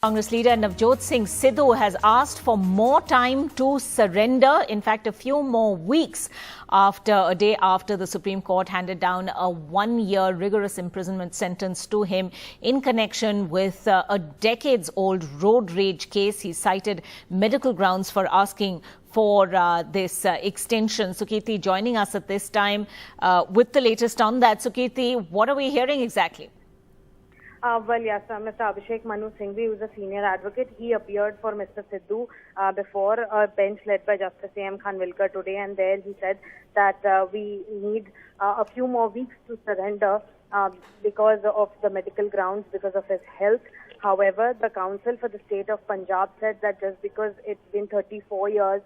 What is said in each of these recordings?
Congress leader Navjot Singh Sidhu has asked for more time to surrender. In fact, a few more weeks after a day after the Supreme Court handed down a one-year rigorous imprisonment sentence to him in connection with a decades-old road rage case. He cited medical grounds for asking for this extension. Sukirti joining us at this time with the latest on that. Sukirti, what are we hearing exactly? Well, yes, Mr. Abhishek Manu Singhvi, who is a senior advocate, he appeared for Mr. Sidhu before a bench led by Justice A.M. Khanwilkar today, and there he said that we need a few more weeks to surrender because of the medical grounds, because of his health. However, the Council for the State of Punjab said that just because it's been 34 years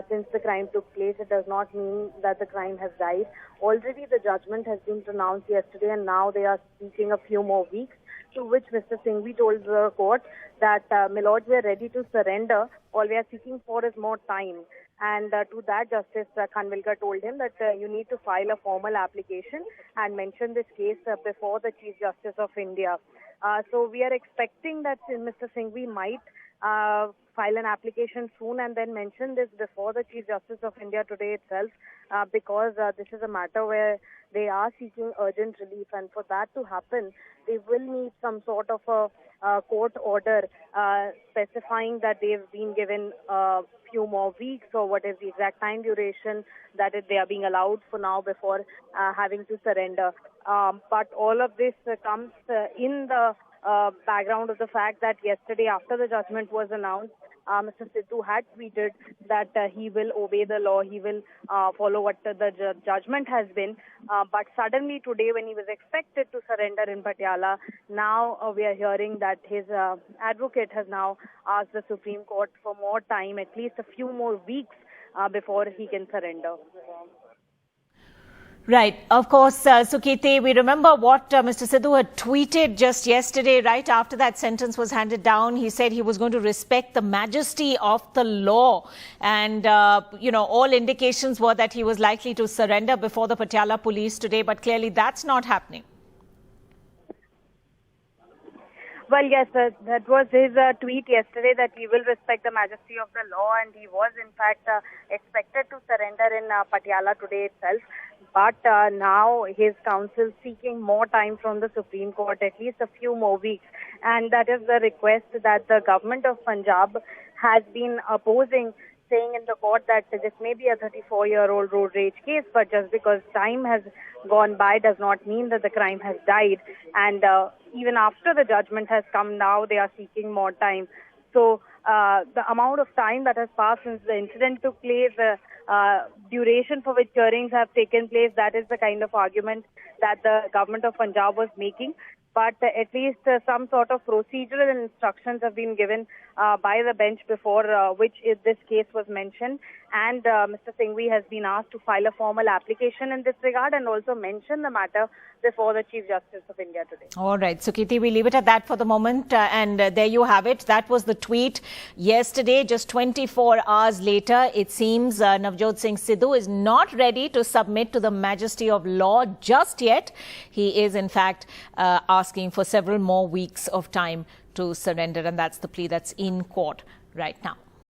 since the crime took place, it does not mean that the crime has died. Already the judgment has been pronounced yesterday, and now they are seeking a few more weeks. To which Mr. Singhvi told the court that, my lord, we are ready to surrender. All we are seeking for is more time. And to that, Justice Khanwilkar told him that you need to file a formal application and mention this case before the Chief Justice of India. So we are expecting that Mr. Singhvi might file an application soon and then mention this before the Chief Justice of India today itself, because this is a matter where they are seeking urgent relief, and for that to happen, they will need some sort of a court order specifying that they've been given a few more weeks, or what is the exact time duration that they are being allowed for now before having to surrender. But all of this comes in the background of the fact that yesterday, after the judgment was announced, Mr. Sidhu had tweeted that he will obey the law, he will follow what the judgment has been. But suddenly today, when he was expected to surrender in Patiala, now we are hearing that his advocate has now asked the Supreme Court for more time, at least a few more weeks before he can surrender. Right. Of course, Sukirti, we remember what Mr. Sidhu had tweeted just yesterday, right after that sentence was handed down. He said he was going to respect the majesty of the law. And, all indications were that he was likely to surrender before the Patiala police today. But clearly that's not happening. Well, yes, that was his tweet yesterday, that he will respect the majesty of the law, and he was in fact expected to surrender in Patiala today itself. But now his counsel seeking more time from the Supreme Court, at least a few more weeks. And that is the request that the government of Punjab has been opposing, saying in the court that this may be a 34-year-old road rage case, but just because time has gone by does not mean that the crime has died. And even after the judgment has come now, they are seeking more time. So the amount of time that has passed since the incident took place, the duration for which hearings have taken place, that is the kind of argument that the government of Punjab was making. But at least some sort of procedural instructions have been given by the bench before which this case was mentioned. And Mr. Singhvi has been asked to file a formal application in this regard and also mention the matter before the Chief Justice of India today. All right, Sukirti, we leave it at that for the moment. And there you have it. That was the tweet yesterday. Just 24 hours later, it seems Navjot Singh Sidhu is not ready to submit to the majesty of law just yet. He is, in fact, asking for several more weeks of time to surrender. And that's the plea that's in court right now.